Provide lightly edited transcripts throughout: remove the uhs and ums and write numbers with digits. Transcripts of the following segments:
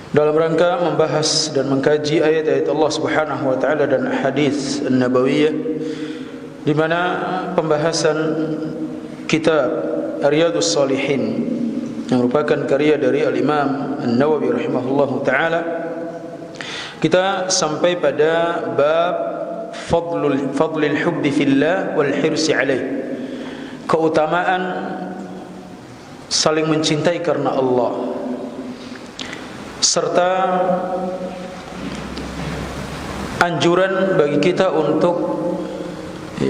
dalam rangka membahas dan mengkaji ayat-ayat Allah Subhanahu wa taala dan hadis an-nabawiyah, di mana pembahasan kitab Riyadhus Shalihin yang merupakan karya dari Al-Imam An-Nawawi rahimahullahu taala. Kita sampai pada bab fadlul hubbi fillah wal hirsi alaih, keutamaan saling mencintai karena Allah serta anjuran bagi kita untuk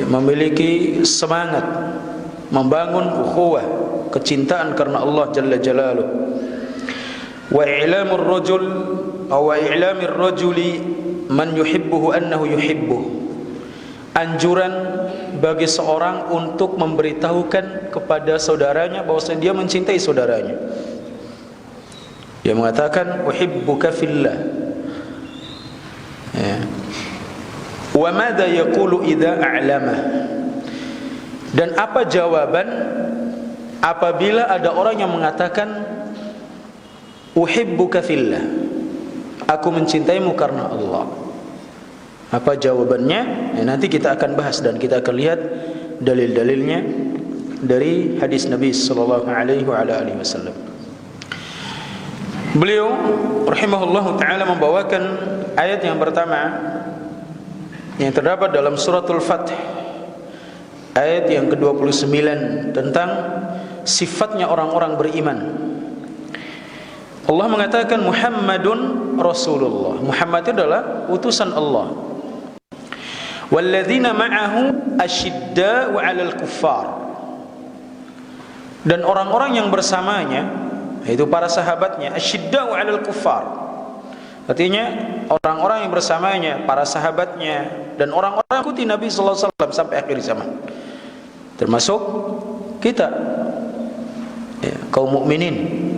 memiliki semangat membangun ukhuwah, kecintaan karena Allah jalla jalaluh. Wa i'lamur rajul aw i'lamir rajuli man yuhibbuhu annahu yuhibbuh, anjuran bagi seorang untuk memberitahukan kepada saudaranya bahwasanya dia mencintai saudaranya. Dia mengatakan uhibbuka fillah. Wa madza yaqulu idza a'lama, dan apa jawaban apabila ada orang yang mengatakan uhibbuka fillah, aku mencintaimu karena Allah. Apa jawabannya? Nanti kita akan bahas dan kita akan lihat dalil-dalilnya dari hadis Nabi sallallahu alaihi wasallam. Beliau rahimahullahu taala membawakan ayat yang pertama yang terdapat dalam suratul Fath, ayat yang ke-29 tentang sifatnya orang-orang beriman. Allah mengatakan Muhammadun Rasulullah. Muhammad itu adalah utusan Allah. Walladzina ma'ahu asyidda'u 'alal kuffar, dan orang-orang yang bersamanya, yaitu para sahabatnya, asyidda'u 'alal kuffar, artinya orang-orang yang bersamanya, para sahabatnya dan orang-orang yang ikuti Nabi sallallahu alaihi wasallam sampai akhir zaman, termasuk kita, kaum mukminin.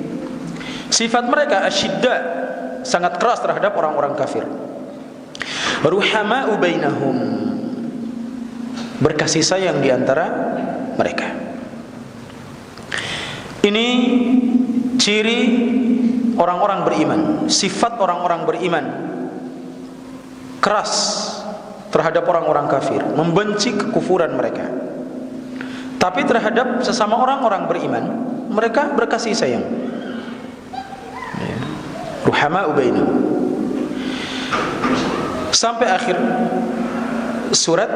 Sifat mereka asyidda, sangat keras terhadap orang-orang kafir. Ruhama'u bainahum, berkasih sayang di antara mereka. Ini ciri orang-orang beriman, sifat orang-orang beriman, keras terhadap orang-orang kafir, membenci kekufuran mereka. Tapi terhadap sesama orang-orang beriman, mereka berkasih sayang. Ruhama'u bainahum, sampai akhir surat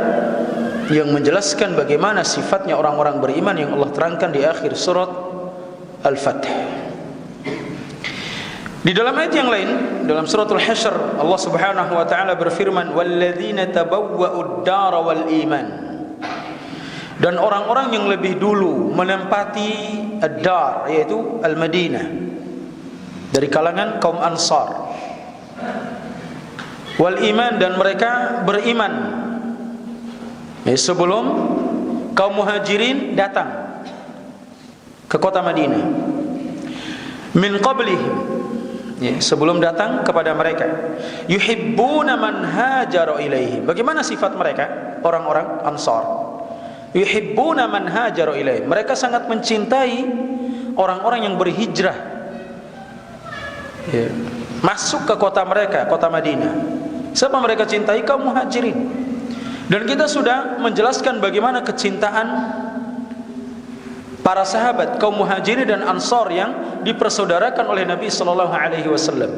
yang menjelaskan bagaimana sifatnya orang-orang beriman yang Allah terangkan di akhir surat Al-Fath. Di dalam ayat yang lain, dalam suratul Hasyr, Allah Subhanahu wa taala berfirman, "Walladzina tabawwa'ud dara wal iman", dan orang-orang yang lebih dulu menempati ad-dar, yaitu Al-Madinah, dari kalangan kaum Ansar, wal iman, dan mereka beriman sebelum kaum Muhajirin datang ke kota Madinah. Min qablihim, sebelum datang kepada mereka. Yuhibbuna man hajara ilaihim. Bagaimana sifat mereka? Orang-orang Ansar. Yuhibbuna man hajara ilaihim, mereka sangat mencintai orang-orang yang berhijrah, masuk ke kota mereka, kota Madinah. Siapa mereka cintai? Kaum Muhajirin. Dan kita sudah menjelaskan bagaimana kecintaan para sahabat kaum Muhajirin dan Ansar yang dipersaudarakan oleh Nabi sallallahu alaihi wasallam.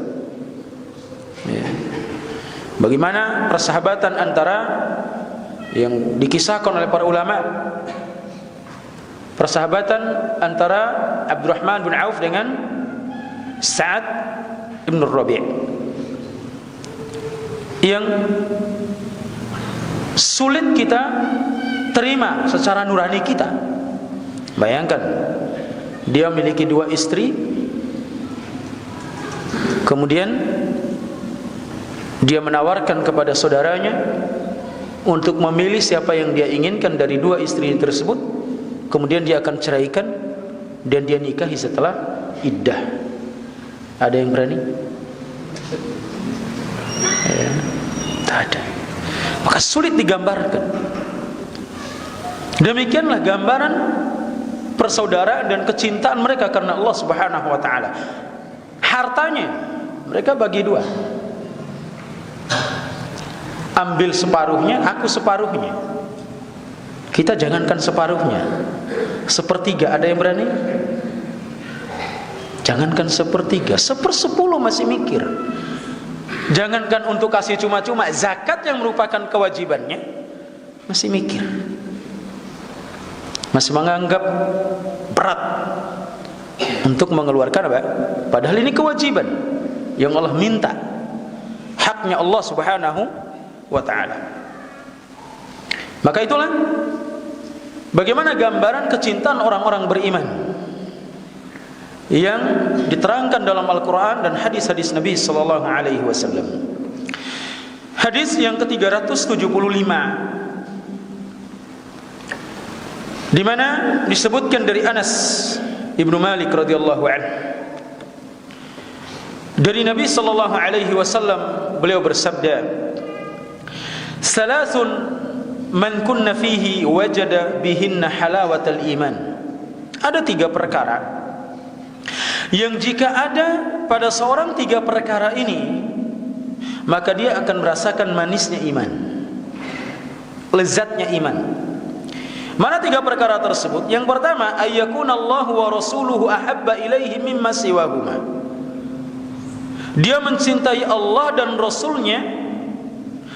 Bagaimana persahabatan antara yang dikisahkan oleh para ulama, persahabatan antara Abdurrahman bin Auf dengan Sa'ad ibn Rabi', yang sulit kita terima secara nurani kita. Bayangkan, dia memiliki 2 istri, kemudian dia menawarkan kepada saudaranya untuk memilih siapa yang dia inginkan dari 2 istri tersebut, kemudian dia akan ceraikan dan dia nikahi setelah iddah. Ada yang berani? Tak ada. Maka sulit digambarkan. Demikianlah gambaran persaudaraan dan kecintaan mereka karena Allah Subhanahu wa taala. Hartanya Mereka bagi dua. Ambil separuhnya, aku separuhnya. Kita jangankan separuhnya, sepertiga ada yang berani? Jangankan sepertiga, 1/10 masih mikir. Jangankan untuk kasih cuma-cuma, zakat yang merupakan kewajibannya masih mikir, masih menganggap berat untuk mengeluarkan apa? Padahal ini kewajiban yang Allah minta, haknya Allah Subhanahu wa ta'ala. Maka itulah bagaimana gambaran kecintaan orang-orang beriman yang diterangkan dalam Al-Quran dan hadis-hadis Nabi sallallahu alaihi wasallam. Hadis yang ke-375, di mana disebutkan dari Anas Ibnu Malik radhiyallahu anhu, dari Nabi sallallahu alaihi wasallam, beliau bersabda, "Salasun man kunna fihi wajada bihinna halawatal iman." Ada 3 perkara yang jika ada pada seorang 3 perkara ini, maka dia akan merasakan manisnya iman, lezatnya iman. Mana 3 perkara tersebut? Yang pertama, ayyakunallahu wa rasuluhu ahabba ilaihi mimma siwahuma. Dia mencintai Allah dan Rasulnya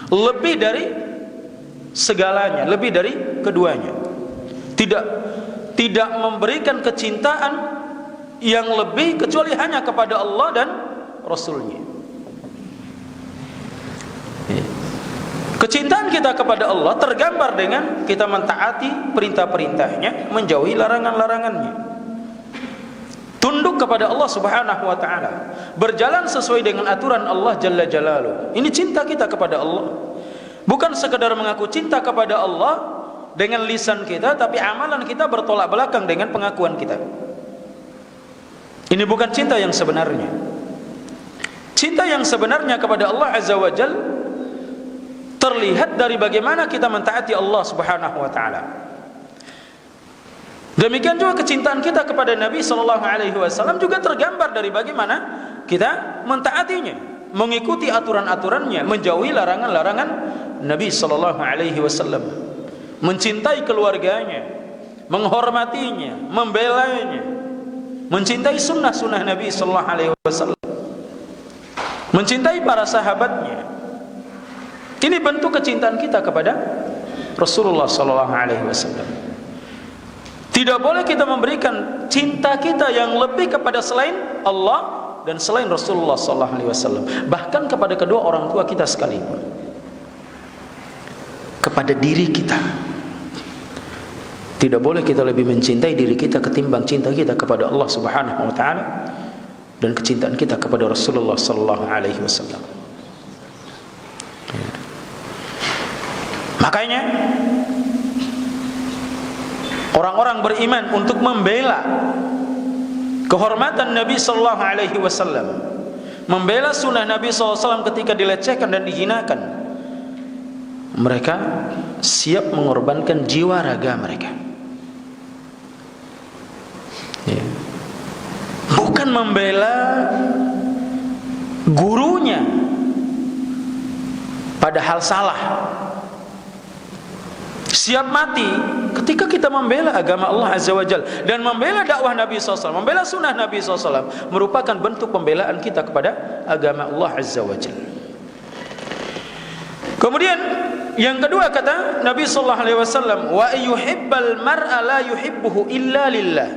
lebih dari segalanya, lebih dari keduanya. Tidak memberikan kecintaan yang lebih kecuali hanya kepada Allah dan Rasulnya. Kecintaan kita kepada Allah tergambar dengan kita mentaati perintah-perintahnya, menjauhi larangan-larangannya, tunduk kepada Allah Subhanahu wa ta'ala, berjalan sesuai dengan aturan Allah Jalla Jalaluh. Ini cinta kita kepada Allah. Bukan sekedar mengaku cinta kepada Allah dengan lisan kita, tapi amalan kita bertolak belakang dengan pengakuan kita. Ini bukan cinta yang sebenarnya. Cinta yang sebenarnya kepada Allah Azza wa Jal terlihat dari bagaimana kita mentaati Allah Subhanahu wa ta'ala. Demikian juga kecintaan kita kepada Nabi sallallahu alaihi wasallam juga tergambar dari bagaimana kita mentaatinya, mengikuti aturan-aturannya, menjauhi larangan-larangan Nabi sallallahu alaihi wasallam, mencintai keluarganya, menghormatinya, membelanya, mencintai sunnah-sunnah Nabi sallallahu alaihi wasallam, mencintai para sahabatnya. Ini bentuk kecintaan kita kepada Rasulullah sallallahu alaihi wasallam. Tidak boleh kita memberikan cinta kita yang lebih kepada selain Allah dan selain Rasulullah sallallahu alaihi wasallam, bahkan kepada kedua orang tua kita sekalipun, kepada diri kita. Tidak boleh kita lebih mencintai diri kita ketimbang cinta kita kepada Allah Subhanahu wa taala dan kecintaan kita kepada Rasulullah sallallahu alaihi wasallam. Makanya orang-orang beriman untuk membela kehormatan Nabi sallallahu alaihi wasallam, membela sunnah Nabi sallallahu alaihi wasallam ketika dilecehkan dan dihinakan, mereka siap mengorbankan jiwa raga mereka. Bukan membela gurunya padahal salah, siap mati ketika kita membela agama Allah Azza wa Jalla dan membela dakwah Nabi SAW, membela sunnah Nabi SAW, merupakan bentuk pembelaan kita kepada agama Allah Azza wa Jalla. Kemudian yang kedua kata Nabi sallallahu alaihi wasallam, wa yuhibbal mar'a la yuhibbuhu illa lillah.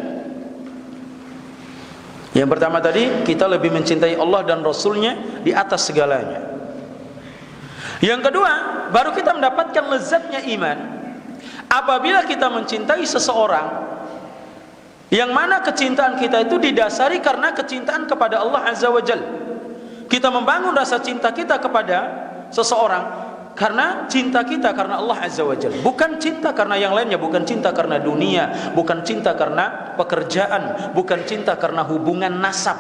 Yang pertama tadi, kita lebih mencintai Allah dan Rasulnya di atas segalanya. Yang kedua, baru kita mendapatkan lezatnya iman apabila kita mencintai seseorang yang mana kecintaan kita itu didasari karena kecintaan kepada Allah Azza wa Jalla. Kita membangun rasa cinta kita kepada seseorang karena cinta kita karena Allah Azza wa Jalla, bukan cinta karena yang lainnya, bukan cinta karena dunia, bukan cinta karena pekerjaan, bukan cinta karena hubungan nasab.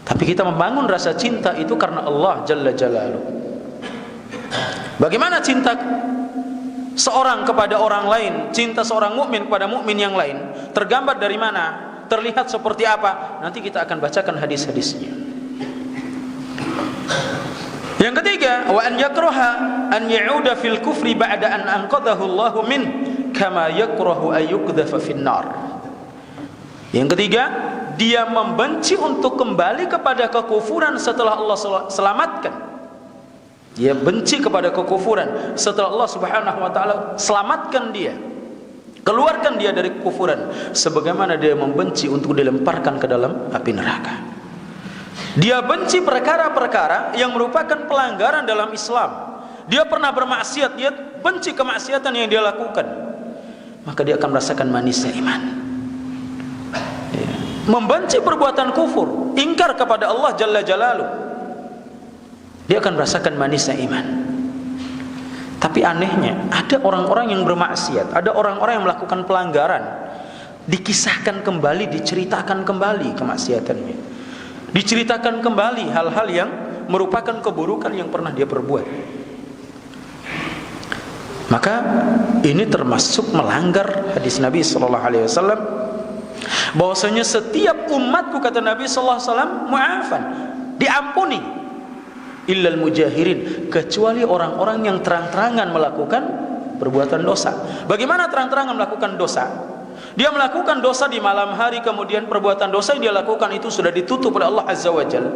Tapi kita membangun rasa cinta itu karena Allah Jalla Jalaluh. Bagaimana cinta seorang kepada orang lain, cinta seorang mukmin kepada mukmin yang lain, tergambar dari mana? Terlihat seperti apa? Nanti kita akan bacakan hadis-hadisnya. Yang ketiga, wa an yakraha an ya'uda fil kufri ba'da an anqadhahu Allahu min kama yakrahu an yuqdhafa fin nar. Yang ketiga, dia membenci untuk kembali kepada kekufuran setelah Allah selamatkan. Dia benci kepada kekufuran setelah Allah Subhanahu wa taala selamatkan dia, keluarkan dia dari kekufuran, sebagaimana dia membenci untuk dilemparkan ke dalam api neraka. Dia benci perkara-perkara yang merupakan pelanggaran dalam Islam. Dia pernah bermaksiat, dia benci kemaksiatan yang dia lakukan, maka dia akan merasakan manisnya iman. Membenci perbuatan kufur, ingkar kepada Allah Jalla Jalaluh, dia akan merasakan manisnya iman. Tapi anehnya, ada orang-orang yang bermaksiat, ada orang-orang yang melakukan pelanggaran, dikisahkan kembali, diceritakan kembali kemaksiatannya, diceritakan kembali hal-hal yang merupakan keburukan yang pernah dia perbuat. Maka ini termasuk melanggar hadis Nabi sallallahu alaihi wasallam, bahwasanya setiap umatku, kata Nabi sallallahu alaihi wasallam, mu'afan, diampuni, illal mujahirin, kecuali orang-orang yang terang-terangan melakukan perbuatan dosa. Bagaimana terang-terangan melakukan dosa? Dia melakukan dosa di malam hari, kemudian perbuatan dosa yang dia lakukan itu sudah ditutup oleh Allah Azza wa Jalla,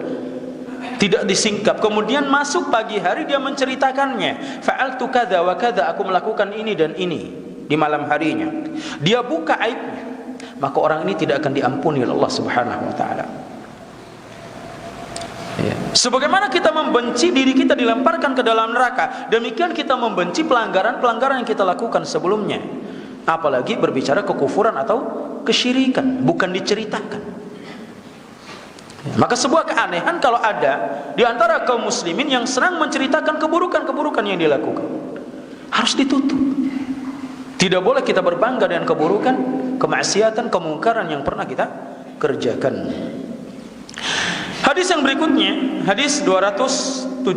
tidak disingkap. Kemudian masuk pagi hari dia menceritakannya, fa'altu kadza wa kadza, aku melakukan ini dan ini di malam harinya. Dia buka aibnya, maka orang ini tidak akan diampuni oleh Allah Subhanahu wa taala. Ya. Sebagaimana kita membenci diri kita dilemparkan ke dalam neraka, demikian kita membenci pelanggaran-pelanggaran yang kita lakukan sebelumnya. Apalagi berbicara kekufuran atau kesyirikan, bukan diceritakan. Ya. Maka sebuah keanehan kalau ada di antara kaum muslimin yang senang menceritakan keburukan-keburukan yang dilakukan, harus ditutup. Tidak boleh kita berbangga dengan keburukan, kemaksiatan, kemungkaran yang pernah kita kerjakan. Hadis yang berikutnya, hadis 276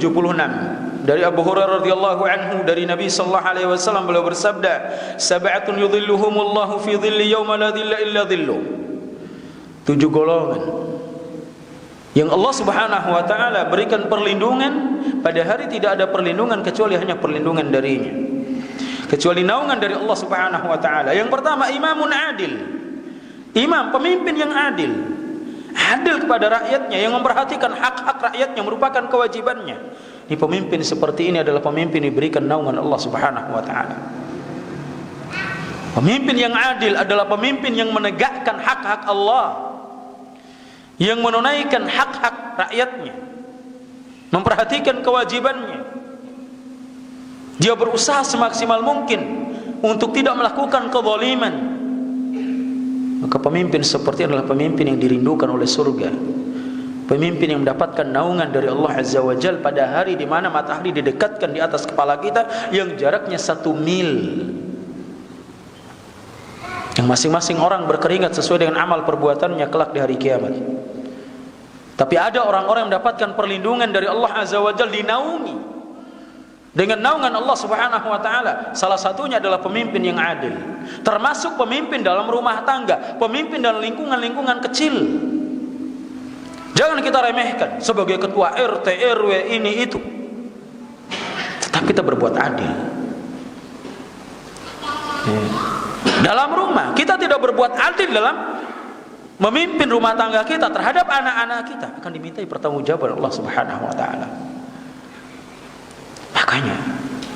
dari Abu Hurairah radhiyallahu anhu, dari Nabi sallallahu alaihi wasallam, beliau bersabda, sab'atun yudhilluhumullahu fi dhilli yauma la dhilla illa dhilluh. 7 golongan yang Allah Subhanahu wa taala berikan perlindungan, pada hari tidak ada perlindungan kecuali hanya perlindungan darinya, kecuali naungan dari Allah Subhanahu wa taala. Yang pertama, imamun adil. Imam, pemimpin yang adil. Adil kepada rakyatnya, yang memperhatikan hak-hak rakyatnya, merupakan kewajibannya. Ini pemimpin seperti ini adalah pemimpin diberikan naungan Allah Subhanahu wa taala. Pemimpin yang adil adalah pemimpin yang menegakkan hak-hak Allah, yang menunaikan hak-hak rakyatnya, memperhatikan kewajibannya. Dia berusaha semaksimal mungkin untuk tidak melakukan kezaliman. Maka pemimpin seperti adalah pemimpin yang dirindukan oleh surga, pemimpin yang mendapatkan naungan dari Allah Azza wa Jalla pada hari di mana matahari didekatkan di atas kepala kita yang jaraknya 1 mil, yang masing-masing orang berkeringat sesuai dengan amal perbuatannya kelak di hari kiamat. Tapi ada orang-orang yang mendapatkan perlindungan dari Allah Azza wa Jalla, dinaungi dengan naungan Allah Subhanahu wa taala. Salah satunya adalah pemimpin yang adil, termasuk pemimpin dalam rumah tangga, pemimpin dalam lingkungan-lingkungan kecil. Jangan kita remehkan sebagai ketua RT, RW, ini itu. Tetap kita berbuat adil. Dalam rumah kita tidak berbuat adil dalam memimpin rumah tangga kita terhadap anak-anak kita, akan dimintai pertanggungjawaban Allah Subhanahu wa taala. Makanya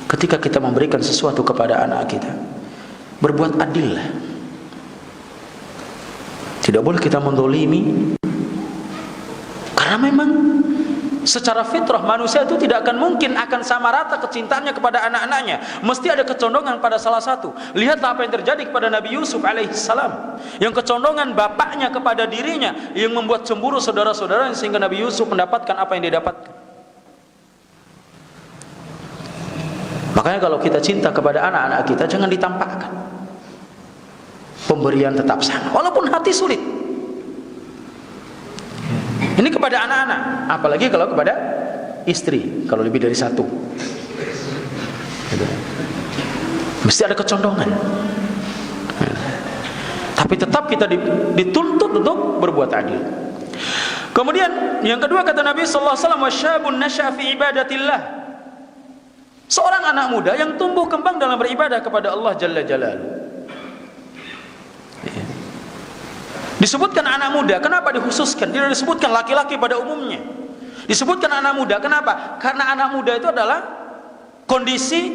ketika kita memberikan sesuatu kepada anak kita, berbuat adil lah. Tidak boleh kita menzalimi, karena memang secara fitrah manusia itu tidak akan mungkin akan sama rata kecintaannya kepada anak-anaknya. Mesti ada kecondongan pada salah satu. Lihatlah apa yang terjadi kepada Nabi Yusuf alaihissalam, yang kecondongan bapaknya kepada dirinya yang membuat cemburu saudara-saudaranya, sehingga Nabi Yusuf mendapatkan apa yang dia dapatkan. Makanya kalau kita cinta kepada anak-anak kita, jangan ditampakkan. Pemberian tetap sama, walaupun hati sulit. Ini kepada anak-anak, apalagi kalau kepada istri, kalau lebih dari satu. Mesti ada kecondongan. Tapi tetap kita dituntut untuk berbuat adil. Kemudian yang kedua kata Nabi sallallahu alaihi wasallam, wasyabun nasya'a fi ibadatillah. Seorang anak muda yang tumbuh kembang dalam beribadah kepada Allah Jalla Jalaluhu. Disebutkan anak muda, kenapa dikhususkan? Tidak disebutkan laki-laki pada umumnya. Disebutkan anak muda, kenapa? Karena anak muda itu adalah kondisi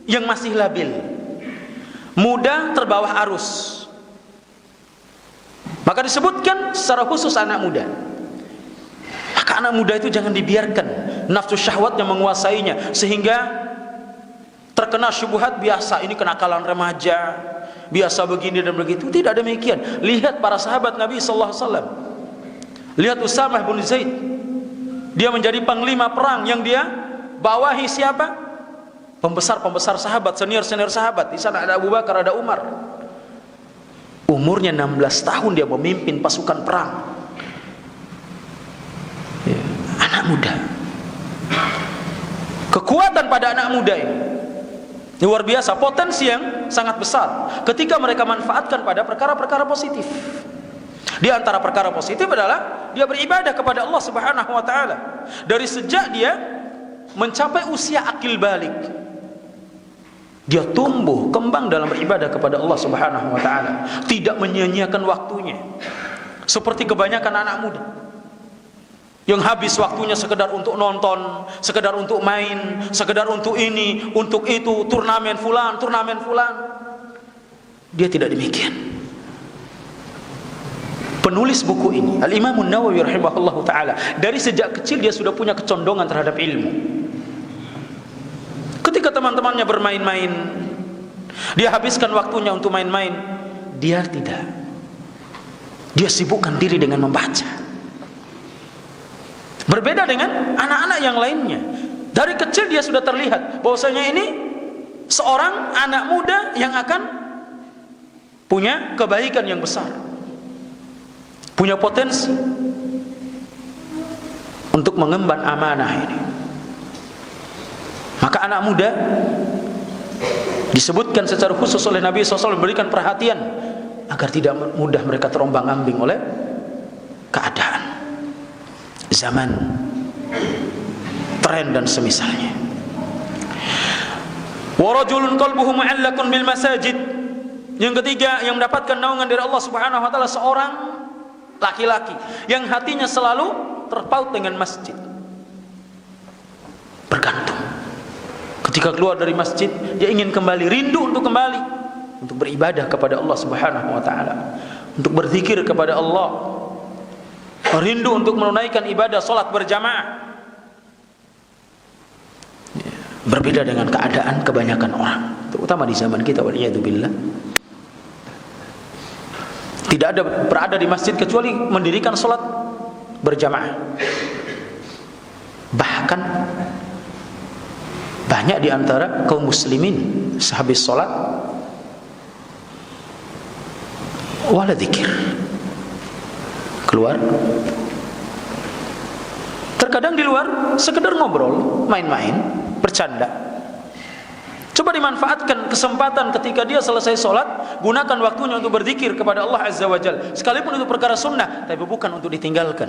yang masih labil, muda terbawa arus. Maka disebutkan secara khusus anak muda. Maka anak muda itu jangan dibiarkan nafsu syahwatnya menguasainya sehingga terkena syubhat biasa, ini kenakalan remaja, biasa begini dan begitu. Tidak demikian. Lihat para sahabat Nabi sallallahu alaihi wasallam. Lihat Usamah bin Zaid. Dia menjadi panglima perang yang dia bawahi siapa? Pembesar-pembesar sahabat, senior-senior sahabat. Di sana ada Abu Bakar, ada Umar. Umurnya 16 tahun dia memimpin pasukan perang. Ya, anak muda. Kekuatan pada anak muda ini luar biasa, potensi yang sangat besar ketika mereka manfaatkan pada perkara-perkara positif. Di antara perkara positif adalah dia beribadah kepada Allah Subhanahu wa taala. Dari sejak dia mencapai usia akil balik, dia tumbuh kembang dalam beribadah kepada Allah Subhanahu wa taala, tidak menyia-nyiakan waktunya seperti kebanyakan anak muda yang habis waktunya sekedar untuk nonton, sekedar untuk main, sekedar untuk ini, untuk itu, turnamen fulan, turnamen fulan. Dia tidak demikian. Penulis buku ini, Al-Imam An-Nawawi rahimahullahu taala, dari sejak kecil dia sudah punya kecondongan terhadap ilmu. Ketika teman-temannya bermain-main, dia habiskan waktunya untuk main-main, dia tidak. Dia sibukkan diri dengan membaca. Berbeda dengan anak-anak yang lainnya. Dari kecil dia sudah terlihat bahwasanya ini seorang anak muda yang akan punya kebaikan yang besar, punya potensi untuk mengemban amanah ini. Maka anak muda disebutkan secara khusus oleh Nabi SAW memberikan perhatian agar tidak mudah mereka terombang-ambing oleh keadaan, zaman, tren dan semisalnya. Wa rajulun qalbuhu mu'allaqun bil masajid. Yang ketiga yang mendapatkan naungan dari Allah Subhanahu wa taala, seorang laki-laki yang hatinya selalu terpaut dengan masjid. Bergantung. Ketika keluar dari masjid, dia ingin kembali, rindu untuk kembali, untuk beribadah kepada Allah Subhanahu wa taala, untuk berzikir kepada Allah, rindu untuk menunaikan ibadah salat berjamaah. Berbeda dengan keadaan kebanyakan orang, terutama di zaman kita, waliyadzubillah. Tidak ada berada di masjid kecuali mendirikan salat berjamaah. Bahkan banyak di antara kaum muslimin sehabis salat wala dzikir, keluar. Terkadang di luar sekedar ngobrol, main-main, bercanda. Coba dimanfaatkan kesempatan ketika dia selesai sholat, gunakan waktunya untuk berzikir kepada Allah Azza wa Jalla, sekalipun itu perkara sunnah, tapi bukan untuk ditinggalkan.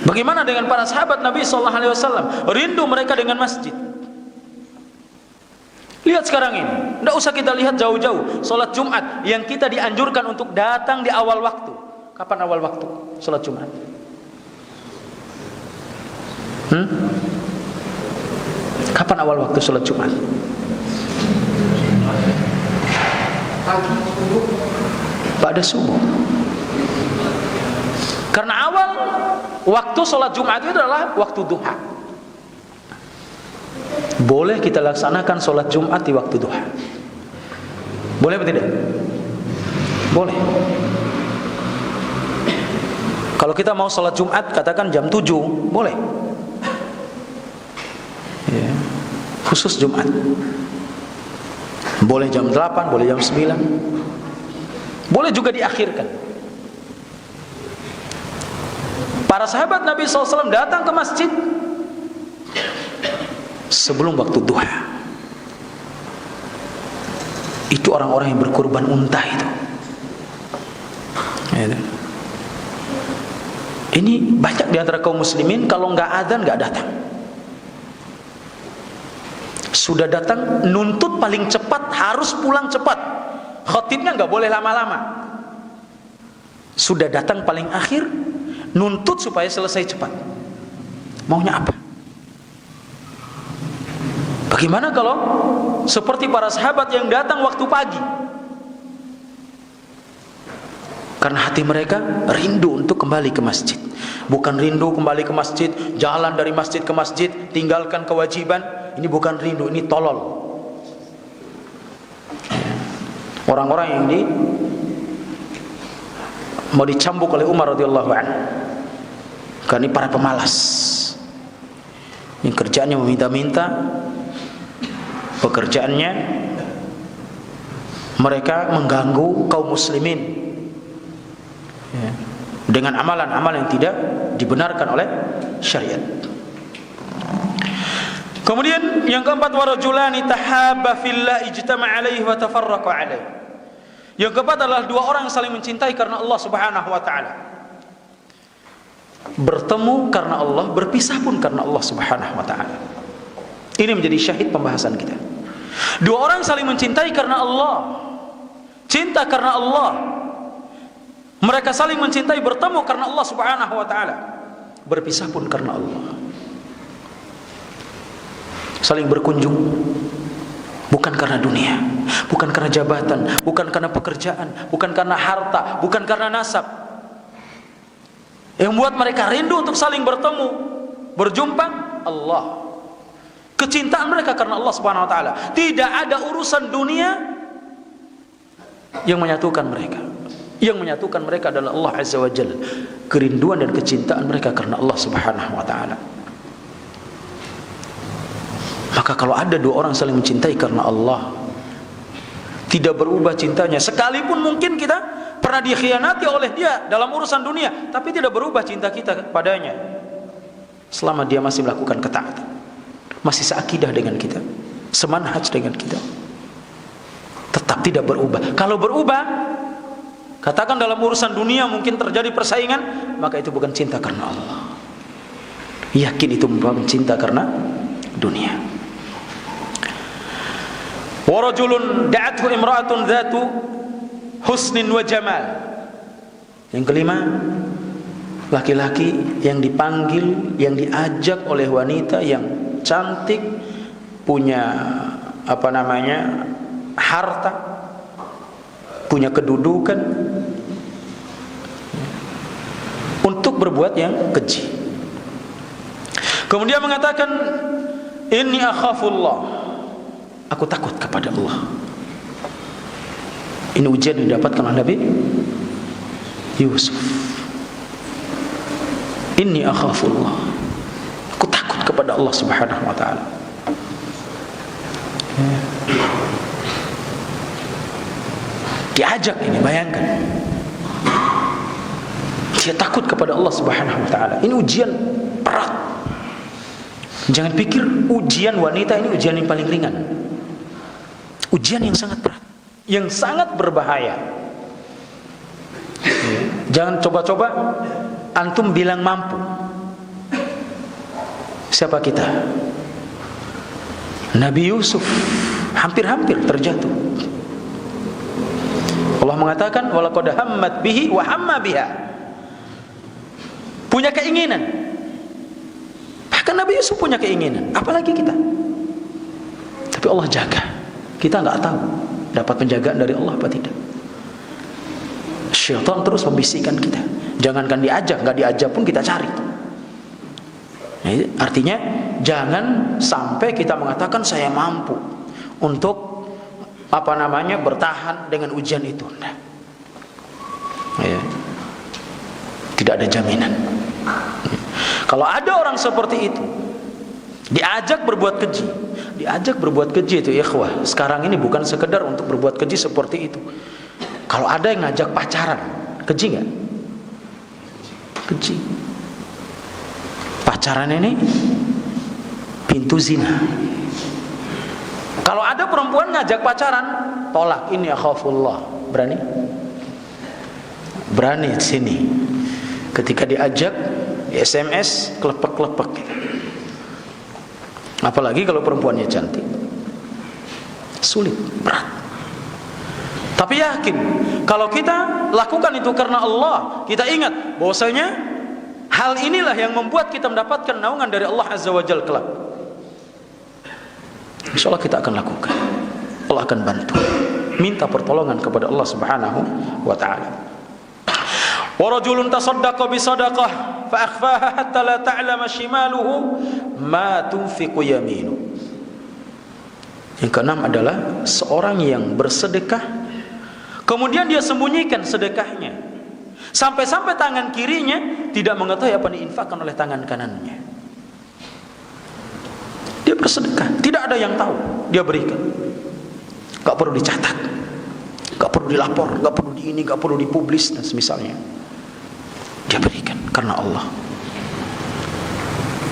Bagaimana dengan para sahabat Nabi SAW? Rindu mereka dengan masjid. Lihat sekarang ini, tidak usah kita lihat jauh-jauh. Sholat Jumat yang kita dianjurkan untuk datang di awal waktu. Kapan awal waktu sholat Jumat? Kapan awal waktu sholat Jumat? Pada subuh. Karena awal waktu sholat Jumat itu adalah waktu duha. Boleh kita laksanakan sholat Jumat di waktu duha? Boleh atau tidak? Boleh. Kalau kita mau sholat Jumat, katakan jam 7, boleh. Ya. Khusus Jumat. Boleh jam 8, boleh jam 9. Boleh juga diakhirkan. Para sahabat Nabi SAW datang ke masjid sebelum waktu duha. Itu orang-orang yang berkorban unta itu. Ya. Ini banyak di antara kaum muslimin kalau nggak adzan nggak datang. Sudah datang nuntut paling cepat, harus pulang cepat. Khatibnya nggak boleh lama-lama. Sudah datang paling akhir, nuntut supaya selesai cepat. Maunya apa? Bagaimana kalau seperti para sahabat yang datang waktu pagi? Karena hati mereka rindu untuk kembali ke masjid. Bukan rindu kembali ke masjid, jalan dari masjid ke masjid, tinggalkan kewajiban. Ini bukan rindu, ini tolol. Orang-orang yang mau dicambuk oleh Umar radhiyallahu anhu. Karena ini para pemalas. Yang kerjaannya meminta-minta, pekerjaannya mereka mengganggu kaum muslimin dengan amalan-amalan yang tidak dibenarkan oleh syariat. Kemudian yang keempat, warajulani tahabba fillah ijtama'a alaihi wa tafarraqa alaihi. Yang keempat adalah dua orang yang saling mencintai karena Allah Subhanahu wa taala. Bertemu karena Allah, berpisah pun karena Allah Subhanahu wa taala. Ini menjadi syahid pembahasan kita. Dua orang saling mencintai karena Allah, cinta karena Allah. Mereka saling mencintai, bertemu karena Allah Subhanahu wa taala, berpisah pun karena Allah. Saling berkunjung bukan karena dunia, bukan karena jabatan, bukan karena pekerjaan, bukan karena harta, bukan karena nasab. Yang membuat mereka rindu untuk saling bertemu, berjumpa, Allah. Kecintaan mereka karena Allah Subhanahu wa taala. Tidak ada urusan dunia yang menyatukan mereka. Yang menyatukan mereka adalah Allah Azza wa Jalla. Kerinduan dan kecintaan mereka karena Allah Subhanahu wa taala. Maka kalau ada dua orang saling mencintai karena Allah, tidak berubah cintanya, sekalipun mungkin kita pernah dikhianati oleh dia dalam urusan dunia, tapi tidak berubah cinta kita padanya selama dia masih melakukan ketaatan, masih seakidah dengan kita, semanhaj dengan kita, tetap tidak berubah. Kalau berubah, katakan dalam urusan dunia mungkin terjadi persaingan, maka itu bukan cinta karena Allah. Yakin itu merupakan cinta karena dunia. Warajulun da'athu imra'atun dhatu husnin wa jamal. Yang kelima, laki-laki yang dipanggil, yang diajak oleh wanita yang cantik, punya harta, punya kedudukan, untuk berbuat yang keji. Kemudian mengatakan, inni akhafullah, aku takut kepada Allah. Ini ujian yang didapatkan oleh Nabi Yusuf. Inni akhafullah, aku takut kepada Allah Subhanahu wa taala. Diajak ini, bayangkan, dia takut kepada Allah Subhanahu wa taala. Ini ujian berat. Jangan pikir ujian wanita ini ujian yang paling ringan. Ujian yang sangat berat, yang sangat berbahaya. Jangan coba-coba antum bilang mampu. Siapa kita? Nabi Yusuf hampir-hampir terjatuh. Allah mengatakan, walaqad hammat bihi wa hamma biha. Punya keinginan. Bahkan Nabi Yusuf punya keinginan, apalagi kita. Tapi Allah jaga. Kita nggak tahu dapat penjagaan dari Allah apa tidak. Syaitan terus membisikkan kita. Jangankan diajak, nggak diajak pun kita cari. Nah, artinya jangan sampai kita mengatakan saya mampu untuk bertahan dengan ujian itu. Nah, ya. Tidak ada jaminan. Kalau ada orang seperti itu, diajak berbuat keji, itu ikhwah. Sekarang ini bukan sekedar untuk berbuat keji seperti itu. Kalau ada yang ngajak pacaran, keji nggak? Keji. Pacaran ini pintu zina. Kalau ada perempuan ngajak pacaran, tolak. Ini akhafullah. Berani? Berani sini. Ketika diajak SMS kelepek-kelepek. Apalagi kalau perempuannya cantik. Sulit, berat. Tapi yakin, kalau kita lakukan itu karena Allah, kita ingat bahwasanya hal inilah yang membuat kita mendapatkan naungan dari Allah Azza wa Jalla kelak. Insyaallah kita akan lakukan. Allah akan bantu. Minta pertolongan kepada Allah Subhanahu wa taala. Wa rajulun tasaddaqa bi sadaqah fa akhfaha hatta la ta'lama shimaluhu ma tunfiqu yaminu. Yang keenam adalah seorang yang bersedekah kemudian dia sembunyikan sedekahnya sampai-sampai tangan kirinya tidak mengetahui apa yang diinfakkan oleh tangan kanannya. Dia bersedekah, tidak ada yang tahu, dia berikan. Gak perlu dicatat, gak perlu dilapor, gak perlu di ini, gak perlu dipublis dan semisalnya. Dia berikan karena Allah.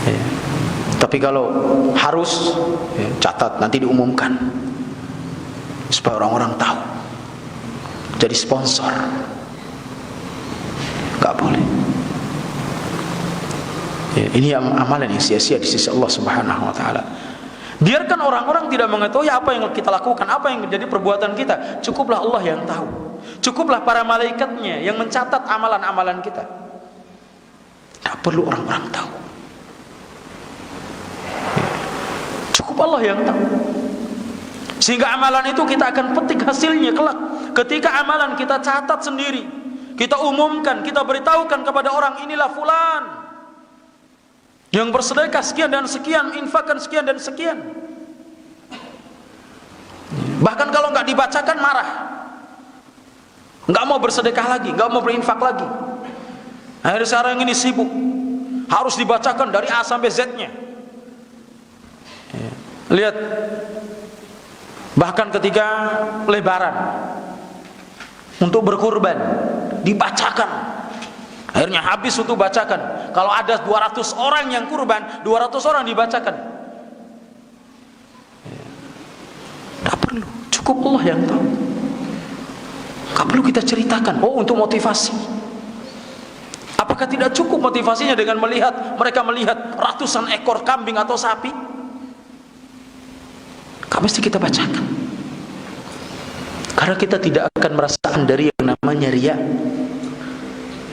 Ya. Tapi kalau harus ya, catat, nanti diumumkan supaya orang-orang tahu. Jadi sponsor, gak boleh. Ya, ini amalan yang sia-sia di sisi Allah Subhanahu wa taala. Biarkan orang-orang tidak mengetahui apa yang kita lakukan, apa yang menjadi perbuatan kita. Cukuplah Allah yang tahu. Cukuplah para malaikatnya yang mencatat amalan-amalan kita. Tak perlu orang-orang tahu. Cukup Allah yang tahu. Sehingga amalan itu kita akan petik hasilnya kelak. Ketika amalan kita catat sendiri, kita umumkan, kita beritahukan kepada orang, inilah fulan yang bersedekah sekian dan sekian, infakkan sekian dan sekian. Bahkan kalau nggak dibacakan marah, nggak mau bersedekah lagi, nggak mau berinfak lagi. Akhirnya sekarang ini sibuk, harus dibacakan dari A sampai Z-nya. Lihat, bahkan ketika lebaran untuk berkurban dibacakan. Akhirnya habis untuk bacakan. Kalau ada 200 orang yang kurban, 200 orang dibacakan. Tak perlu, cukup Allah yang tahu. Tak perlu kita ceritakan. Oh, untuk motivasi. Apakah tidak cukup motivasinya dengan mereka melihat ratusan ekor kambing atau sapi? Mesti kita bacakan. Karena kita tidak akan merasakan dari yang namanya riya,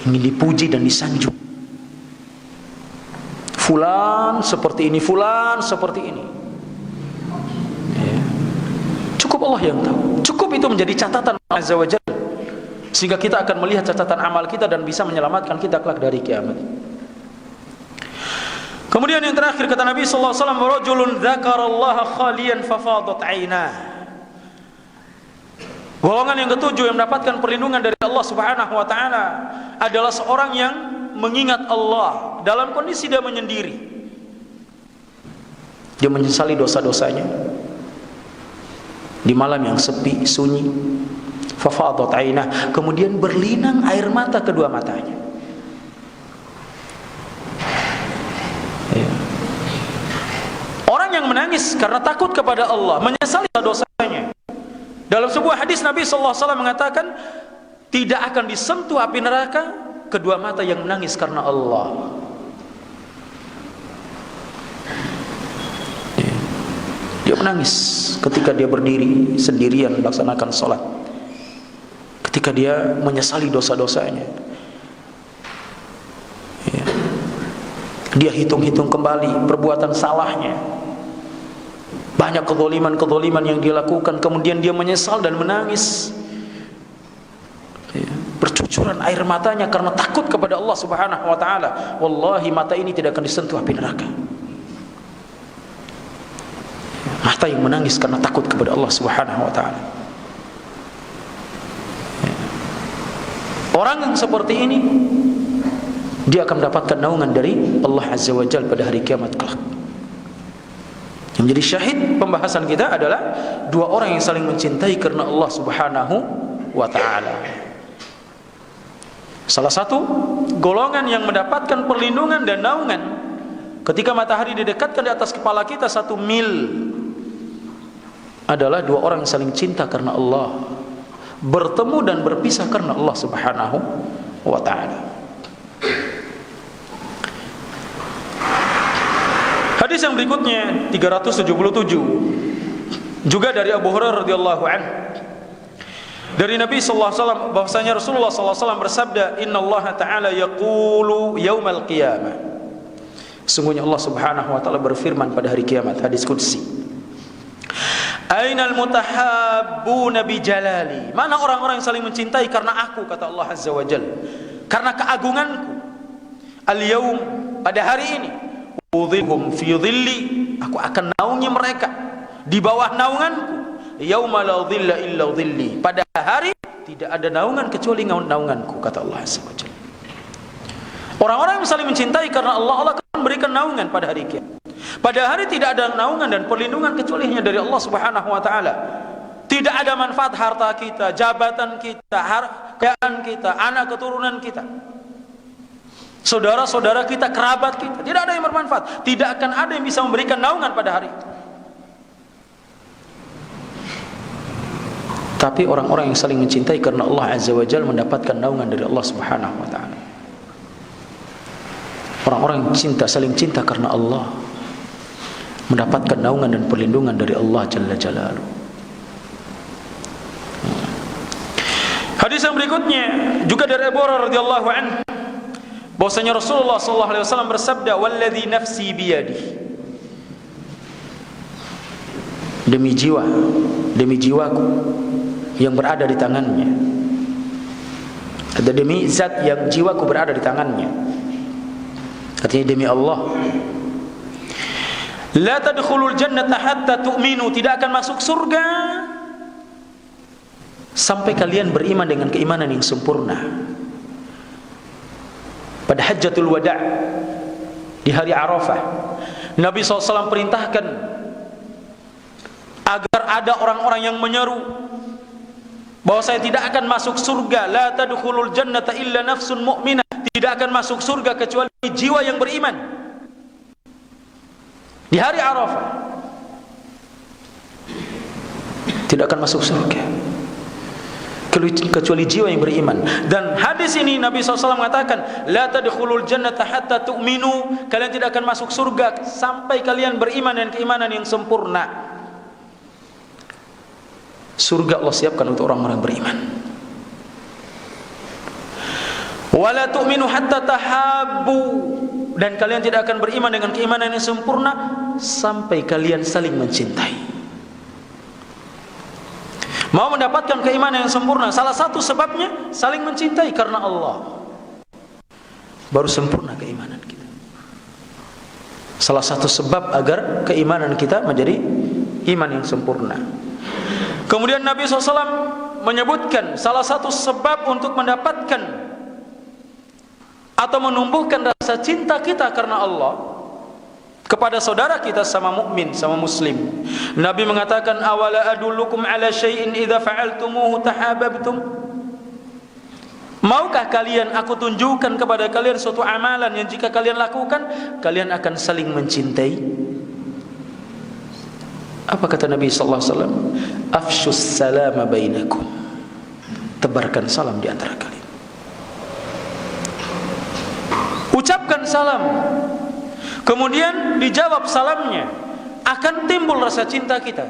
ingin dipuji dan disanjung. Fulan seperti ini, fulan seperti ini. Ya. Cukup Allah yang tahu. Cukup itu menjadi catatan Allah Azza wa Jalla, sehingga kita akan melihat catatan amal kita dan bisa menyelamatkan kita kelak dari kiamat. Kemudian yang terakhir kata Nabi sallallahu alaihi wasallam, rajulun dzakarallaha khaliyan fafadat 'ainah. Golongan yang ketujuh yang mendapatkan perlindungan dari Allah Subhanahu wa taala adalah seorang yang mengingat Allah dalam kondisi dia menyendiri. Dia menyesali dosa-dosanya di malam yang sepi, sunyi. Fafadat 'ainah, kemudian berlinang air mata kedua matanya. Orang yang menangis karena takut kepada Allah, menyesali dosanya. Dalam sebuah hadis Nabi sallallahu alaihi wasallam mengatakan, tidak akan disentuh api neraka kedua mata yang menangis karena Allah. Dia menangis ketika dia berdiri sendirian melaksanakan sholat, ketika dia menyesali dosa-dosanya. Dia hitung-hitung kembali perbuatan salahnya, banyak kezaliman-kezaliman yang dia lakukan, kemudian dia menyesal dan menangis. Bercucuran air matanya karena takut kepada Allah Subhanahu wa taala. Wallahi mata ini tidak akan disentuh api neraka. Mata yang menangis karena takut kepada Allah Subhanahu wa taala. Orang yang seperti ini, dia akan mendapatkan naungan dari Allah Azza wa Jalla pada hari kiamat kelak. Yang menjadi syahid pembahasan kita adalah dua orang yang saling mencintai karena Allah Subhanahu wa taala. Salah satu golongan yang mendapatkan perlindungan dan naungan ketika matahari didekatkan di atas kepala kita 1 mil adalah dua orang yang saling cinta karena Allah, bertemu dan berpisah karena Allah Subhanahu wa taala. Hadis yang berikutnya 377 juga dari Abu Hurairah radhiyallahu anhu, dari Nabi sallallahu alaihi wasallam bahwasanya Rasulullah sallallahu alaihi wasallam bersabda, "Innallaha ta'ala yaqulu yaumal qiyamah." Sungguhnya Allah Subhanahu wa taala berfirman pada hari kiamat, hadis qudsi. "Ainal mutahabbuna bi jalali?" Mana orang-orang yang saling mencintai karena aku, kata Allah Azza wa Jalla, karena keagunganku. Al-yaum, pada hari ini, udhilhum fi dhilli, aku akan naungi mereka di bawah naunganku. Yauma la dhilla illa dhilli, pada hari tidak ada naungan kecuali naunganku, kata Allah Azza wa Jalla. Orang-orang yang saling mencintai karena Allah, Allah akan memberikan naungan pada hari kiamat. Pada hari tidak ada naungan dan perlindungan kecuali hanya dari Allah Subhanahu wa taala. Tidak ada manfaat harta kita, jabatan kita, kekayaan kita, anak keturunan kita, saudara-saudara kita, kerabat kita, tidak ada yang bermanfaat. Tidak akan ada yang bisa memberikan naungan pada hari itu. Tapi orang-orang yang saling mencintai karena Allah Azza wa Jalla mendapatkan naungan dari Allah Subhanahu wa taala. Orang-orang yang saling cinta karena Allah mendapatkan naungan dan perlindungan dari Allah Jalla Jalaluhu. Hadis yang berikutnya juga dari Abu Hurairah radhiyallahu anhu, bahwasanya Rasulullah sallallahu alaihi wasallam bersabda, "Walladzi nafsi biyadihi." Demi jiwaku yang berada di tangannya. Ada demi zat yang jiwaku berada di tangannya. Artinya demi Allah. La tadkhulul jannata hatta tu'minu, tidak akan masuk surga sampai kalian beriman dengan keimanan yang sempurna. Pada Hajjatul Wada' di hari Arafah, Nabi SAW perintahkan agar ada orang-orang yang menyeru bahwa saya tidak akan masuk surga. La tadkhulul jannata illa nafsun mu'minah, tidak akan masuk surga kecuali jiwa yang beriman. Di hari Arafah tidak akan masuk surga kecuali jiwa yang beriman. Dan hadis ini Nabi SAW mengatakan, la tadkhulul jannata hatta tu'minu, kalian tidak akan masuk surga sampai kalian beriman dengan keimanan yang sempurna. Surga Allah siapkan untuk orang-orang beriman. Wala tu'minu hatta tahabbu, dan kalian tidak akan beriman dengan keimanan yang sempurna sampai kalian saling mencintai. Mau mendapatkan keimanan yang sempurna, salah satu sebabnya saling mencintai karena Allah. Baru sempurna keimanan kita. Salah satu sebab agar keimanan kita menjadi iman yang sempurna. Kemudian Nabi SAW menyebutkan salah satu sebab untuk mendapatkan atau menumbuhkan rasa cinta kita karena Allah kepada saudara kita sama mukmin, sama muslim. Nabi mengatakan, awala adullukum ala syai'in idza fa'altumuhu tahabbtum. Maukah kalian aku tunjukkan kepada kalian suatu amalan yang jika kalian lakukan kalian akan saling mencintai? Apa kata Nabi sallallahu alaihi wasallam? Afshus salama bainakum. Tebarkan salam di antara kalian. Ucapkan salam. Kemudian dijawab salamnya, akan timbul rasa cinta kita.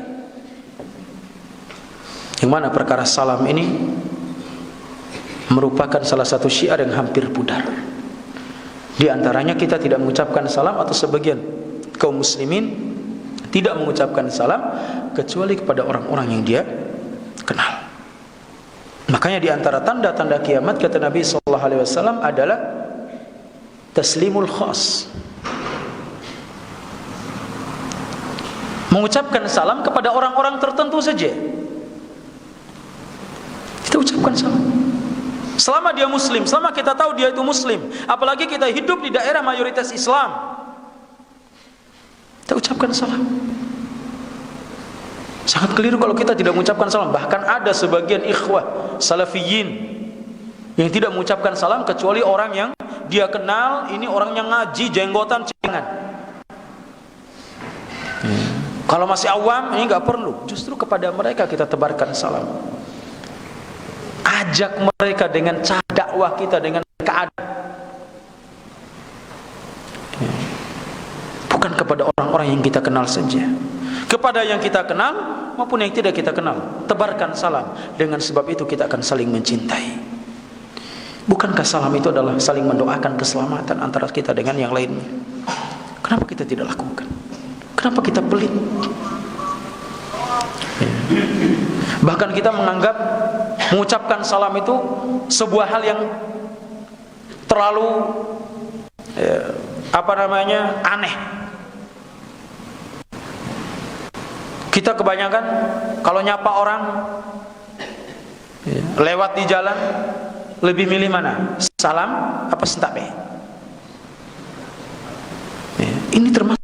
Yang mana perkara salam ini merupakan salah satu syiar yang hampir pudar. Di antaranya kita tidak mengucapkan salam, atau sebagian kaum muslimin tidak mengucapkan salam kecuali kepada orang-orang yang dia kenal. Makanya di antara tanda-tanda kiamat kata Nabi sallallahu alaihi wasallam adalah taslimul khas. Mengucapkan salam kepada orang-orang tertentu saja. Kita ucapkan salam. Selama dia muslim, selama kita tahu dia itu muslim, apalagi kita hidup di daerah mayoritas Islam, kita ucapkan salam. Sangat keliru kalau kita tidak mengucapkan salam. Bahkan ada sebagian ikhwah salafiyin yang tidak mengucapkan salam kecuali orang yang dia kenal, ini orang yang ngaji, jenggotan, cengan. Kalau masih awam, ini nggak perlu. Justru kepada mereka kita tebarkan salam. Ajak mereka dengan cara dakwah kita, dengan keadaan. bukan kepada orang-orang yang kita kenal saja. Kepada yang kita kenal maupun yang tidak kita kenal, tebarkan salam. Dengan sebab itu kita akan saling mencintai. Bukankah salam itu adalah saling mendoakan keselamatan antara kita dengan yang lainnya? Kenapa kita tidak lakukan? Kenapa kita pelit? Bahkan kita menganggap mengucapkan salam itu sebuah hal yang terlalu aneh. Kita kebanyakan kalau nyapa orang lewat di jalan lebih milih mana? Salam apa sentape? Ini termasuk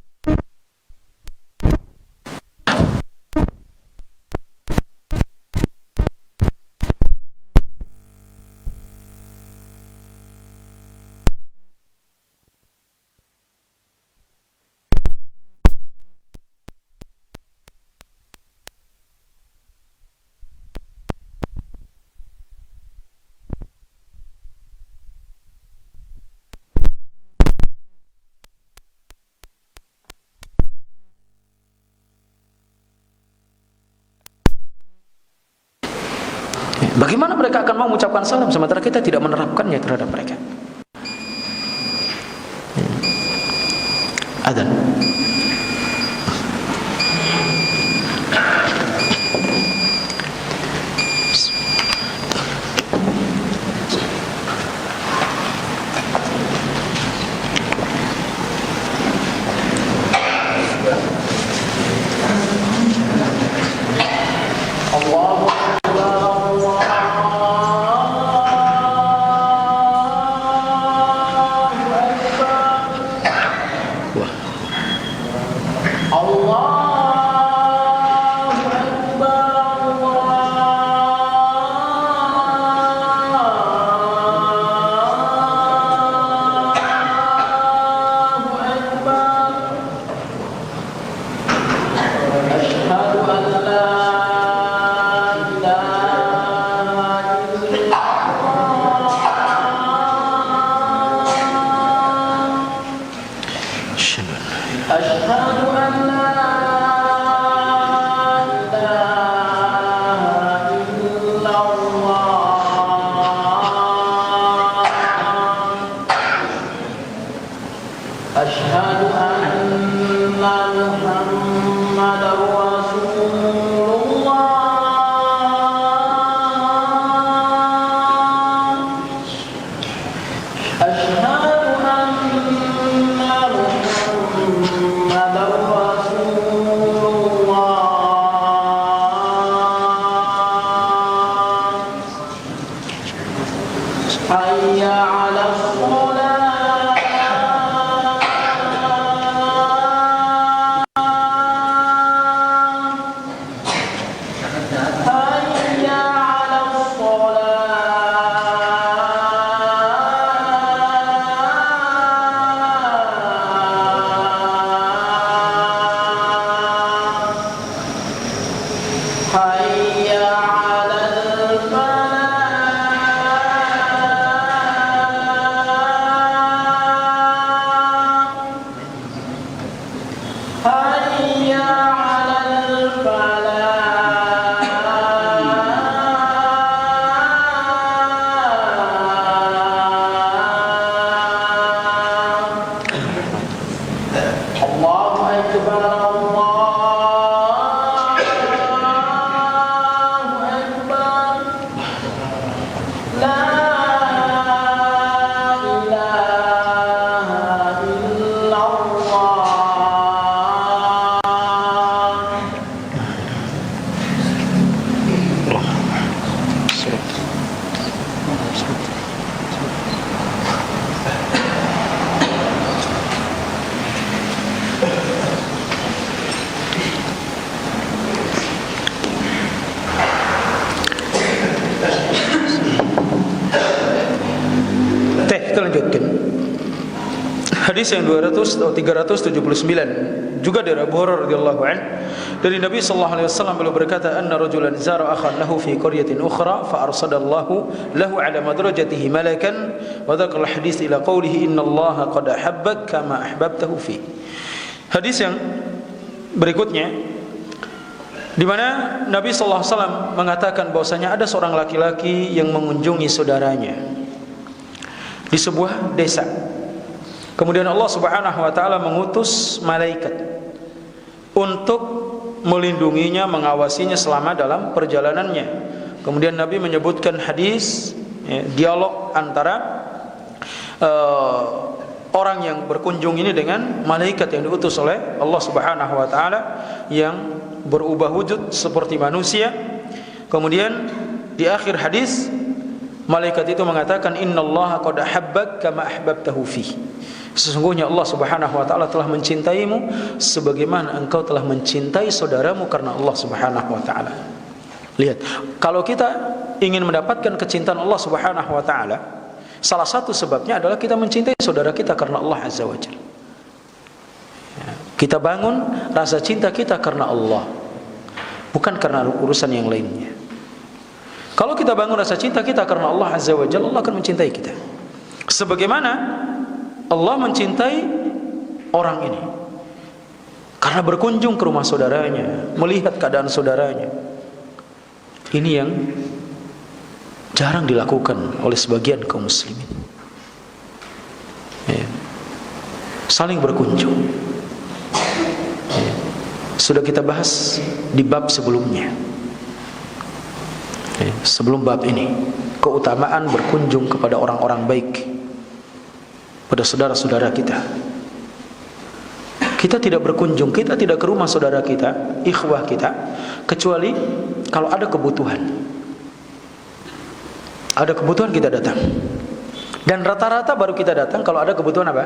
bagaimana mereka akan mau mengucapkan salam sementara kita tidak menerapkannya terhadap mereka? Adzan. Hadis yang 200 atau 379 juga dari Abu Hurairah radhiyallahu anhu dari Nabi sallallahu alaihi wasallam beliau berkata anna rajulan zara akhan lahu fi qaryatin ukhra fa arsadallahu lahu ala madrajatihi malakan wa dzakara al-hadits ila qawlihi innallaha qad ahabbak kama ahbabtahu fi. Hadis yang berikutnya, di mana Nabi sallallahu alaihi wasallam mengatakan bahwasanya ada seorang laki-laki yang mengunjungi saudaranya di sebuah desa. Kemudian Allah Subhanahu wa taala mengutus malaikat untuk melindunginya, mengawasinya selama dalam perjalanannya. Kemudian Nabi menyebutkan hadis, dialog antara orang yang berkunjung ini dengan malaikat yang diutus oleh Allah Subhanahu wa taala yang berubah wujud seperti manusia. Kemudian di akhir hadis malaikat itu mengatakan, innallaha qad ahabbak kama ahbabtahu fi. Sesungguhnya Allah Subhanahu wa taala telah mencintaimu sebagaimana engkau telah mencintai saudaramu karena Allah Subhanahu wa taala. Lihat, kalau kita ingin mendapatkan kecintaan Allah Subhanahu wa taala, salah satu sebabnya adalah kita mencintai saudara kita karena Allah Azza wa Jalla. Kita bangun rasa cinta kita karena Allah, bukan karena urusan yang lainnya. Kalau kita bangun rasa cinta kita karena Allah Azza wa Jalla, Allah akan mencintai kita sebagaimana Allah mencintai orang ini karena berkunjung ke rumah saudaranya, melihat keadaan saudaranya. Ini yang jarang dilakukan oleh sebagian kaum muslimin, saling berkunjung. Sudah kita bahas di bab sebelumnya, sebelum bab ini, keutamaan berkunjung kepada orang-orang baik, pada saudara-saudara kita. Kita tidak berkunjung, kita tidak ke rumah saudara kita, ikhwah kita, kecuali kalau ada kebutuhan. Ada kebutuhan kita datang. Dan rata-rata baru kita datang kalau ada kebutuhan apa?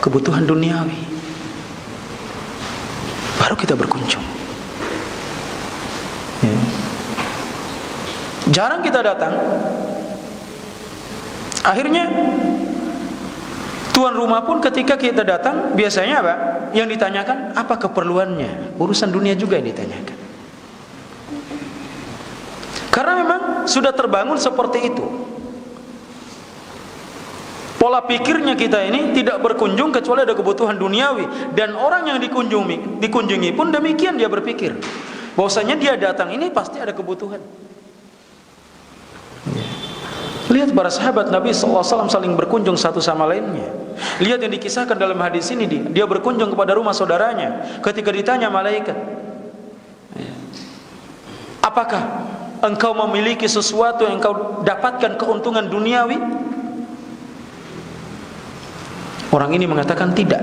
Kebutuhan duniawi. Baru kita berkunjung. Jarang kita datang. Akhirnya tuan rumah pun ketika kita datang biasanya apa? Yang ditanyakan apa keperluannya? Urusan dunia juga yang ditanyakan. Karena memang sudah terbangun seperti itu. Pola pikirnya kita ini tidak berkunjung kecuali ada kebutuhan duniawi. Dan orang yang dikunjungi pun demikian dia berpikir, bahwasanya dia datang ini pasti ada kebutuhan. Lihat para sahabat Nabi SAW saling berkunjung satu sama lainnya. Lihat yang dikisahkan dalam hadis ini, dia berkunjung kepada rumah saudaranya. Ketika ditanya malaikat, apakah engkau memiliki sesuatu yang engkau dapatkan keuntungan duniawi? Orang ini mengatakan tidak.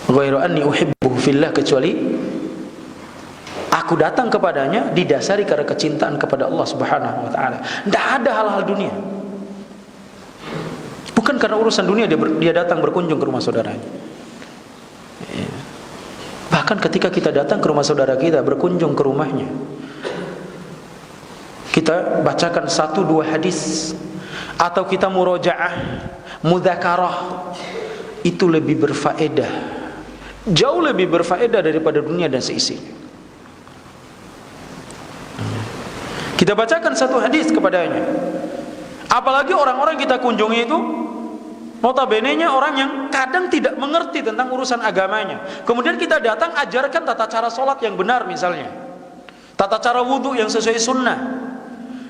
Ghairu anni uhibbuhu fillah, kecuali aku datang kepadanya didasari karena kecintaan kepada Allah Subhanahu wa taala. Tidak ada hal-hal dunia. Bukan karena urusan dunia dia datang berkunjung ke rumah saudaranya. Bahkan ketika kita datang ke rumah saudara kita, berkunjung ke rumahnya, kita bacakan 1-2 hadis atau kita murojaah, mudzakarah, itu lebih berfaedah, jauh lebih berfaedah daripada dunia dan seisinya. Kita bacakan 1 hadis kepadanya. Apalagi orang-orang kita kunjungi itu notabene-nya orang yang kadang tidak mengerti tentang urusan agamanya. Kemudian kita datang ajarkan tata cara sholat yang benar misalnya, tata cara wudhu yang sesuai sunnah,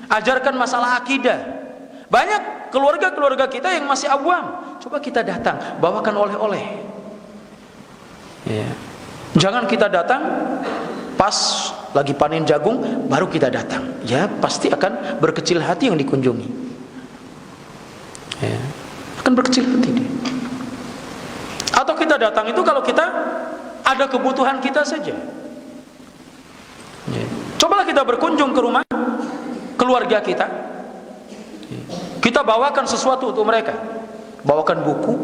ajarkan masalah akidah. Banyak keluarga-keluarga kita yang masih awam. Coba kita datang, bawakan oleh-oleh. Jangan kita datang pas lagi panen jagung baru kita datang. Ya pasti akan berkecil hati yang dikunjungi. Akan berkecil hati dia. Atau kita datang itu kalau kita ada kebutuhan kita saja. Cobalah kita berkunjung ke rumah keluarga kita. Kita bawakan sesuatu untuk mereka. Bawakan buku,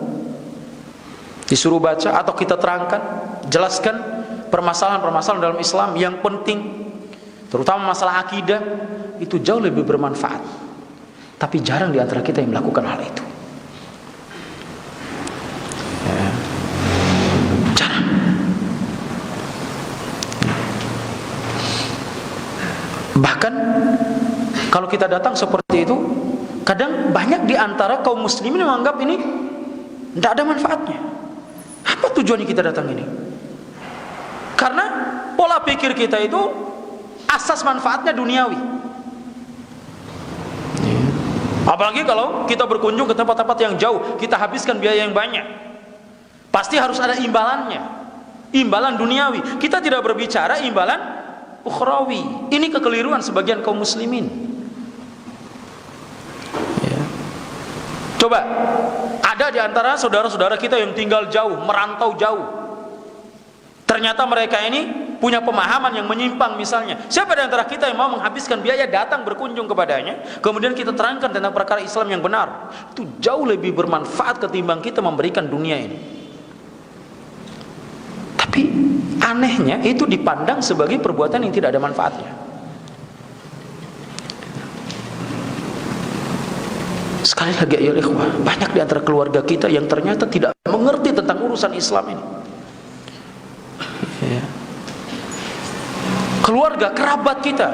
disuruh baca, atau kita terangkan, jelaskan permasalahan-permasalahan dalam Islam yang penting, terutama masalah akidah. Itu jauh lebih bermanfaat. Tapi jarang di antara kita yang melakukan hal itu. Jarang. Bahkan kalau kita datang seperti itu, Kadang banyak di antara kaum muslimin yang menganggap ini tidak ada manfaatnya. Apa tujuannya kita datang ini? Karena pola pikir kita itu asas manfaatnya duniawi. Apalagi kalau kita berkunjung ke tempat-tempat yang jauh, kita habiskan biaya yang banyak. Pasti harus ada imbalannya. Imbalan duniawi. Kita tidak berbicara imbalan ukhrawi. Ini kekeliruan sebagian kaum muslimin. Ya. Coba, ada di antara saudara-saudara kita yang tinggal jauh, merantau jauh. Ternyata mereka ini punya pemahaman yang menyimpang misalnya. Siapa di antara kita yang mau menghabiskan biaya datang berkunjung kepadanya, kemudian kita terangkan tentang perkara Islam yang benar? Itu jauh lebih bermanfaat ketimbang kita memberikan dunia ini. Tapi anehnya itu dipandang sebagai perbuatan yang tidak ada manfaatnya. Sekali lagi ya ikhwah, banyak di antara keluarga kita yang ternyata tidak mengerti tentang urusan Islam ini. Ya. Keluarga, kerabat kita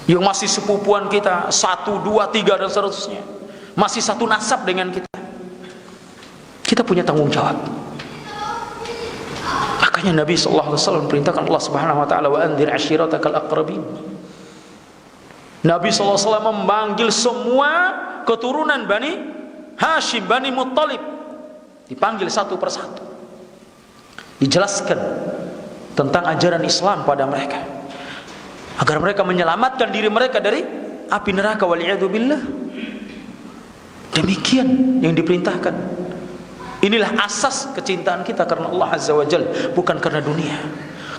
yang masih sepupuan kita 1, 2, 3 dan seterusnya, masih satu nasab dengan kita, kita punya tanggung jawab. Makanya Nabi SAW perintahkan Allah Subhanahu Wa Taala, wa anzir ashiratakal aqrabin. Nabi SAW memanggil semua keturunan Bani Hashim, Bani Muttalib, dipanggil satu persatu, dijelaskan tentang ajaran Islam pada mereka, agar mereka menyelamatkan diri mereka dari api neraka, wal'iyadzubillah. Demikian yang diperintahkan. Inilah asas kecintaan kita karena Allah Azza wa Jalla, bukan karena dunia.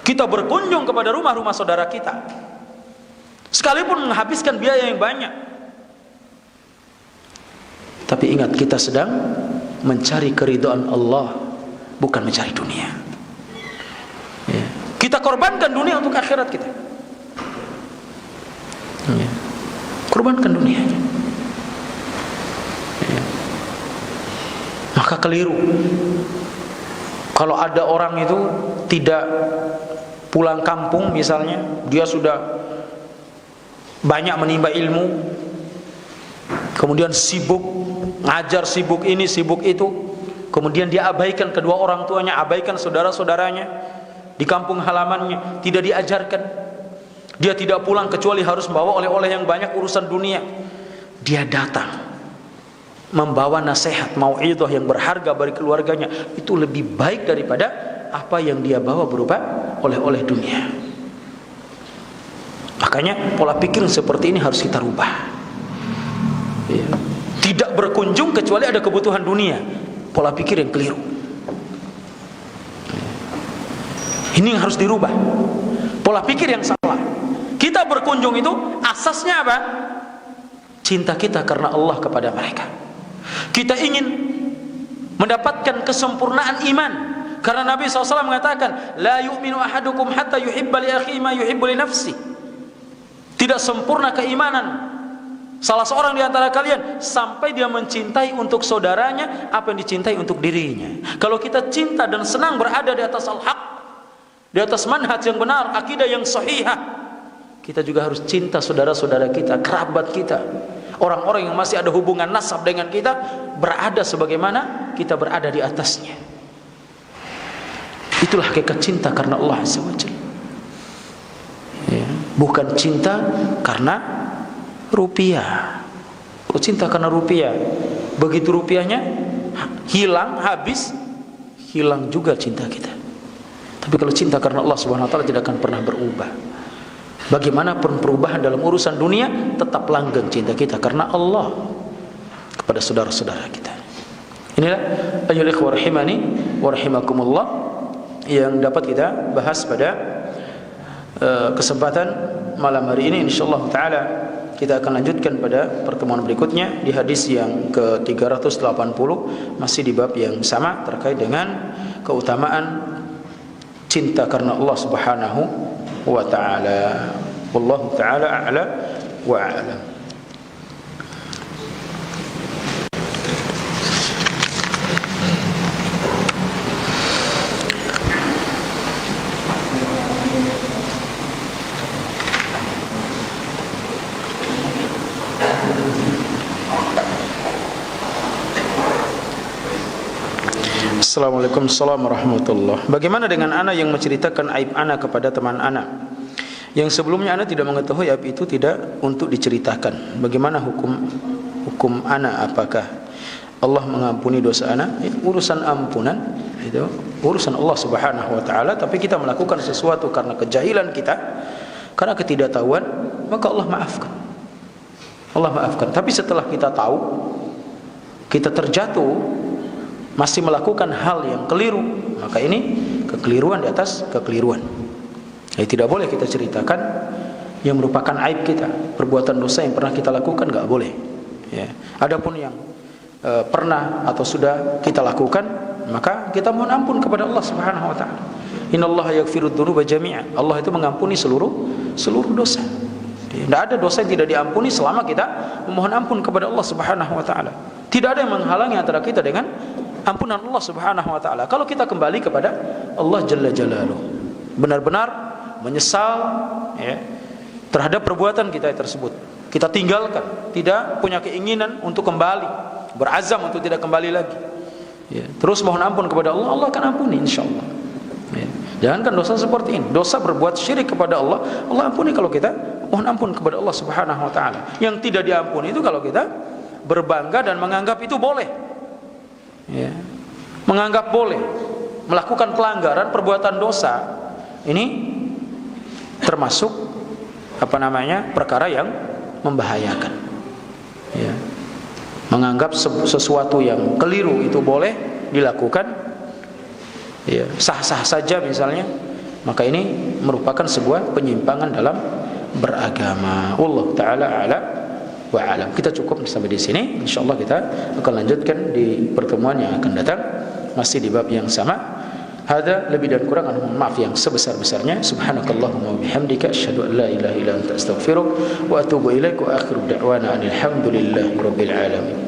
Kita berkunjung kepada rumah-rumah saudara kita, sekalipun menghabiskan biaya yang banyak, tapi ingat kita sedang mencari keridhaan Allah, bukan mencari dunia. Ya. Kita korbankan dunia untuk akhirat kita. Ya. Korbankan dunianya. Ya. Maka keliru kalau ada orang itu tidak pulang kampung misalnya, dia sudah banyak menimba ilmu, kemudian sibuk ngajar, sibuk ini, sibuk itu, kemudian dia abaikan kedua orang tuanya, abaikan saudara-saudaranya di kampung halamannya, tidak diajarkan. Dia tidak pulang kecuali harus membawa oleh-oleh yang banyak, urusan dunia. Dia datang membawa nasihat, mau'idhah yang berharga bagi keluarganya, itu lebih baik daripada apa yang dia bawa berupa oleh-oleh dunia. Makanya pola pikir seperti ini harus kita rubah. Ya. Tidak berkunjung kecuali ada kebutuhan dunia. Pola pikir yang keliru. Ini yang harus dirubah. Pola pikir yang salah. Kita berkunjung itu asasnya apa? Cinta kita karena Allah kepada mereka. Kita ingin mendapatkan kesempurnaan iman, karena Nabi SAW mengatakan, la yu'minu ahadukum hatta yuhibba li akhihi ma yuhibbu li nafsi. Tidak sempurna keimanan salah seorang di antara kalian sampai dia mencintai untuk saudaranya apa yang dicintai untuk dirinya. Kalau kita cinta dan senang berada di atas al-haq, di atas manhaj yang benar, akidah yang sahihah, kita juga harus cinta saudara-saudara kita, kerabat kita, orang-orang yang masih ada hubungan nasab dengan kita, berada sebagaimana kita berada di atasnya. Itulah hakikat cinta karena Allah Azza wa Jalla. Ya, bukan cinta karena rupiah. Kalau cinta karena rupiah, begitu rupiahnya hilang, habis, hilang juga cinta kita. Tapi kalau cinta karena Allah Subhanahu wa taala tidak akan pernah berubah. Bagaimanapun perubahan dalam urusan dunia, tetap langgeng cinta kita karena Allah kepada saudara-saudara kita. Inilah ayyuhal ikhwah rahimani wa rahimakumullah yang dapat kita bahas pada kesempatan malam hari ini. Insyaallah taala kita akan lanjutkan pada pertemuan berikutnya di hadis yang ke-380, masih di bab yang sama terkait dengan keutamaan cinta karena Allah Subhanahu wa ta'ala. Wallahu ta'ala a'la wa a'lam. Assalamualaikum warahmatullahi wabarakatuh. Bagaimana dengan anak yang menceritakan aib anak kepada teman anak yang sebelumnya anak tidak mengetahui aib itu tidak untuk diceritakan? Bagaimana hukum anak? Apakah Allah mengampuni dosa anak? Urusan ampunan itu urusan Allah Subhanahu wa taala, tapi kita melakukan sesuatu karena kejahilan kita, karena ketidaktahuan, maka Allah maafkan. Allah maafkan. Tapi setelah kita tahu, kita terjatuh masih melakukan hal yang keliru, maka ini kekeliruan di atas kekeliruan. Jadi tidak boleh kita ceritakan yang merupakan aib kita, perbuatan dosa yang pernah kita lakukan, enggak boleh. Ya. Adapun yang pernah atau sudah kita lakukan, maka kita mohon ampun kepada Allah Subhanahu wa taala. Innallaha yaghfirudz dzunuba jami'a. Allah itu mengampuni seluruh dosa. Tidak ada dosa yang tidak diampuni selama kita memohon ampun kepada Allah Subhanahu wa taala. Tidak ada yang menghalangi antara kita dengan ampunan Allah Subhanahu wa taala. Kalau kita kembali kepada Allah Jalla Jalaluhu, benar-benar menyesal ya, terhadap perbuatan kita tersebut, kita tinggalkan, tidak punya keinginan untuk kembali, berazam untuk tidak kembali lagi ya, terus mohon ampun kepada Allah, Allah akan ampuni insyaallah ya. Jangankan dosa seperti ini, dosa berbuat syirik kepada Allah, Allah ampuni kalau kita mohon ampun kepada Allah Subhanahu wa taala. Yang tidak diampuni itu kalau kita berbangga dan menganggap itu boleh ya, menganggap boleh melakukan pelanggaran, perbuatan dosa. Ini termasuk perkara yang membahayakan ya. Menganggap sesuatu yang keliru itu boleh dilakukan ya, sah-sah saja misalnya, maka ini merupakan sebuah penyimpangan dalam beragama. Wallahu taala a'lam wa alam. Kita cukup sampai di sini. Insyaallah kita akan lanjutkan di pertemuan yang akan datang masih di bab yang sama. Hada, lebih dan kurang mohon maaf yang sebesar-besarnya. Subhanakallahumma wa bihamdika asyhadu an la ilaha illa anta astaghfiruka wa atubu ilaik wa akhiru da'wana alhamdulillahi rabbil alamin.